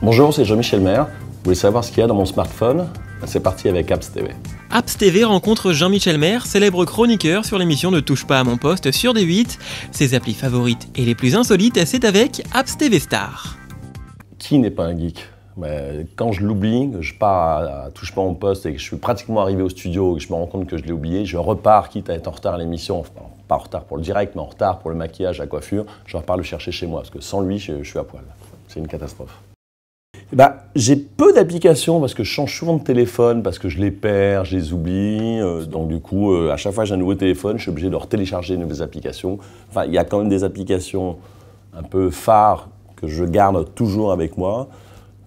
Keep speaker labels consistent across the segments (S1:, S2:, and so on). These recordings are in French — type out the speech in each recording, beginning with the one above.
S1: Bonjour, c'est Jean-Michel Maire. Vous voulez savoir ce qu'il y a dans mon smartphone? C'est parti avec Apps TV.
S2: Apps TV rencontre Jean-Michel Maire, célèbre chroniqueur sur l'émission Ne touche pas à mon poste sur D8. Ses applis favorites et les plus insolites, c'est avec Apps TV Star.
S1: Qui n'est pas un geek? Quand je l'oublie, que je pars à touche pas à mon poste et que je suis pratiquement arrivé au studio et que je me rends compte que je l'ai oublié, je repars, quitte à être en retard à l'émission, enfin, pas en retard pour le direct, mais en retard pour le maquillage, la coiffure, je repars le chercher chez moi, parce que sans lui, je suis à poil. C'est une catastrophe. J'ai peu d'applications parce que je change souvent de téléphone, parce que je les perds, je les oublie. Donc du coup, à chaque fois que j'ai un nouveau téléphone, je suis obligé de retélécharger de nouvelles applications. Enfin, il y a quand même des applications un peu phares que je garde toujours avec moi.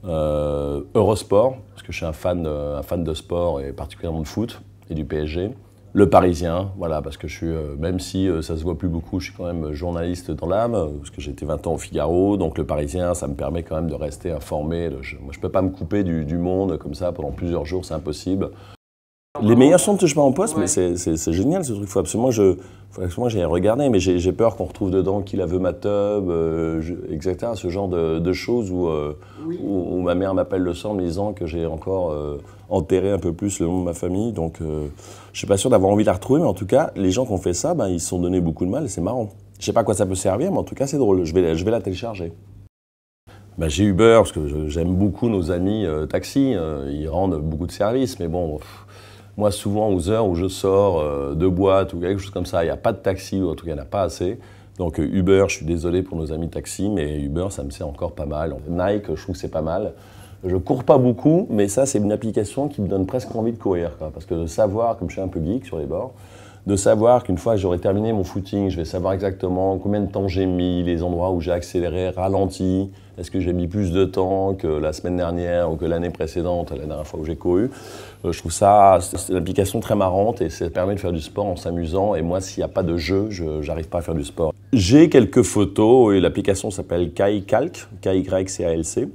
S1: Eurosport, parce que je suis un fan de sport et particulièrement de foot et du PSG. Le Parisien, voilà, parce que je suis, même si ça se voit plus beaucoup, je suis quand même journaliste dans l'âme, parce que j'ai été 20 ans au Figaro, donc le Parisien, ça me permet quand même de rester informé. Moi, je peux pas me couper du monde comme ça pendant plusieurs jours, c'est impossible. Les meilleurs sont de Touche pas à mon poste, mais c'est génial ce truc, il faut absolument que j'aille regarder, mais j'ai peur qu'on retrouve dedans Qui la veut ma tub, etc. Ce genre de choses où ma mère m'appelle le soir en me disant que j'ai encore enterré un peu plus le nom de ma famille, donc je suis pas sûr d'avoir envie de la retrouver, mais en tout cas, les gens qui ont fait ça, ils se sont donné beaucoup de mal et c'est marrant. Je sais pas à quoi ça peut servir, mais en tout cas c'est drôle, je vais la télécharger. J'ai Uber, parce que j'aime beaucoup nos amis taxis, ils rendent beaucoup de services, mais bon... Moi, souvent, aux heures où je sors de boîte ou quelque chose comme ça, il n'y a pas de taxi, ou en tout cas, il n'y en a pas assez. Donc Uber, je suis désolé pour nos amis taxis, mais Uber, ça me sert encore pas mal. Nike, je trouve que c'est pas mal. Je cours pas beaucoup, mais ça, c'est une application qui me donne presque envie de courir, quoi. Parce que de savoir, comme je suis un peu geek sur les bords, de savoir qu'une fois que j'aurai terminé mon footing, je vais savoir exactement combien de temps j'ai mis, les endroits où j'ai accéléré, ralenti, est-ce que j'ai mis plus de temps que la semaine dernière ou que l'année précédente, la dernière fois où j'ai couru. Je trouve ça, c'est une application très marrante et ça permet de faire du sport en s'amusant. Et moi, s'il n'y a pas de jeu, je n'arrive pas à faire du sport. J'ai quelques photos et l'application s'appelle KaiCalc, K-Y-C-A-L-C.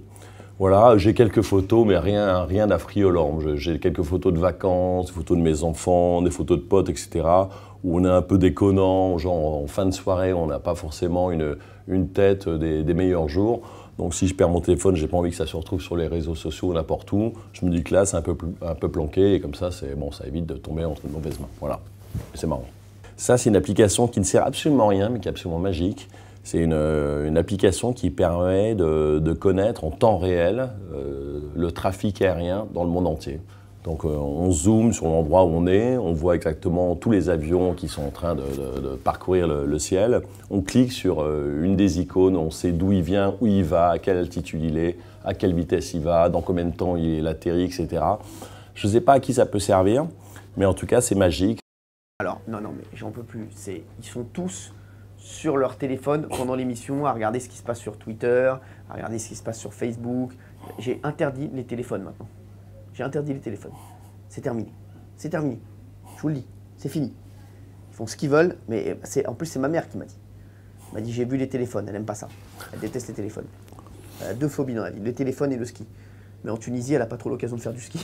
S1: Voilà, j'ai quelques photos, mais rien d'affriolant. J'ai quelques photos de vacances, des photos de mes enfants, des photos de potes, etc. Où on est un peu déconnant, genre en fin de soirée, on n'a pas forcément une tête des meilleurs jours. Donc si je perds mon téléphone, j'ai pas envie que ça se retrouve sur les réseaux sociaux ou n'importe où. Je me dis que là, c'est un peu planqué et comme ça, ça évite de tomber entre de mauvaises mains. Voilà, c'est marrant. Ça, c'est une application qui ne sert absolument à rien, mais qui est absolument magique. C'est une application qui permet de connaître en temps réel le trafic aérien dans le monde entier. Donc on zoome sur l'endroit où on voit exactement tous les avions qui sont en train de parcourir le ciel. On clique sur une des icônes, on sait d'où il vient, où il va, à quelle altitude il est, à quelle vitesse il va, dans combien de temps il atterrit, etc. Je ne sais pas à qui ça peut servir, mais en tout cas c'est magique.
S3: Alors, non, mais j'en peux plus. Ils sont tous sur leur téléphone pendant l'émission à regarder ce qui se passe sur Twitter, à regarder ce qui se passe sur Facebook. J'ai interdit les téléphones maintenant. J'ai interdit les téléphones. C'est terminé. C'est terminé. Je vous le dis. C'est fini. Ils font ce qu'ils veulent, mais en plus c'est ma mère qui m'a dit. Elle m'a dit j'ai vu les téléphones, elle n'aime pas ça. Elle déteste les téléphones. Elle a deux phobies dans la vie, le téléphone et le ski. Mais en Tunisie, elle n'a pas trop l'occasion de faire du ski.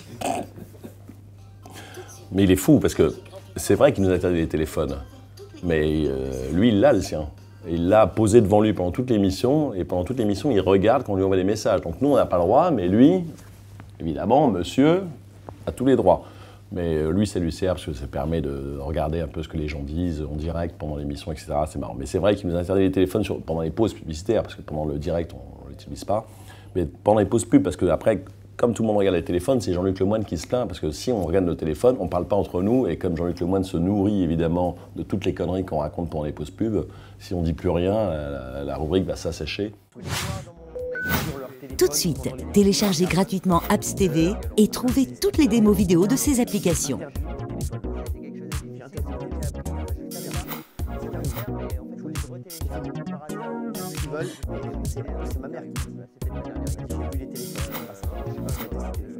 S1: Mais il est fou parce que c'est vrai qu'il nous interdit les téléphones. Mais lui, il l'a le sien. Il l'a posé devant lui pendant toute l'émission, et pendant toute l'émission, il regarde quand on lui envoie des messages. Donc nous, on n'a pas le droit, mais lui, évidemment, monsieur, a tous les droits. Mais lui, ça lui sert parce que ça permet de regarder un peu ce que les gens disent en direct pendant l'émission, etc. C'est marrant. Mais c'est vrai qu'il nous interdit les téléphones pendant les pauses publicitaires, parce que pendant le direct, on ne l'utilise pas. Mais pendant les pauses pub, parce qu'après, comme tout le monde regarde les téléphones, c'est Jean-Luc Lemoyne qui se plaint, parce que si on regarde nos téléphones, on ne parle pas entre nous, et comme Jean-Luc Lemoyne se nourrit évidemment de toutes les conneries qu'on raconte pendant les pauses pub, si on ne dit plus rien, la rubrique va s'assécher.
S4: Tout de suite, téléchargez gratuitement Apps TV et trouvez toutes les démos vidéo de ces applications.
S3: C'est ma mère qui m'a dit. J'ai vu les téléphones, c'est pas ça.